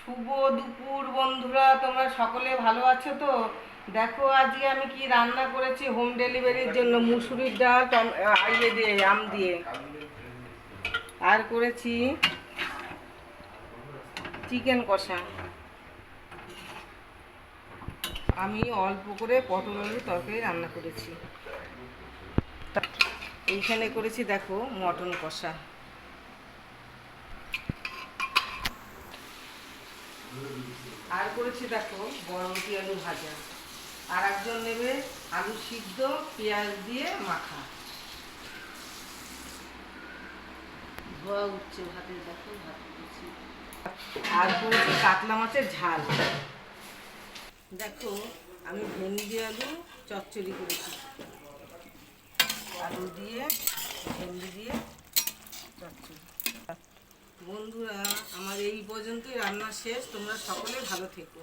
শুভ দুপুর বন্ধুরা, তোমরা সকলে ভালো আছো তো? দেখো আজকে আমি কি রান্না করেছি হোম ডেলিভারির জন্য। মুসুরির ডাল ইয়ে দিয়ে, আম দিয়ে। আর করেছি চিকেন কষা। আমি অল্প করে পটল আলু তরকারি রান্না করেছি। এইখানে করেছি দেখো মটন কষা। আর করেছি দেখো বরবটি আলু ভাজা। আর একজন নেবে আলু সিদ্ধ পেঁয়াজ দিয়ে মাখা। ধোয়া উঠছে ভাতের, দেখো ভাত করেছি। আর করেছি কাতলা মাছের ঝাল। দেখো আমি ভেন্ডি আলু চচ্চড়ি করেছি, আলু দিয়ে ভেন্ডি দিয়ে চচ্চড়ি। বন্ধুরা, আমার এই পর্যন্তই রান্না শেষ। তোমরা সকলে ভালো থেকো।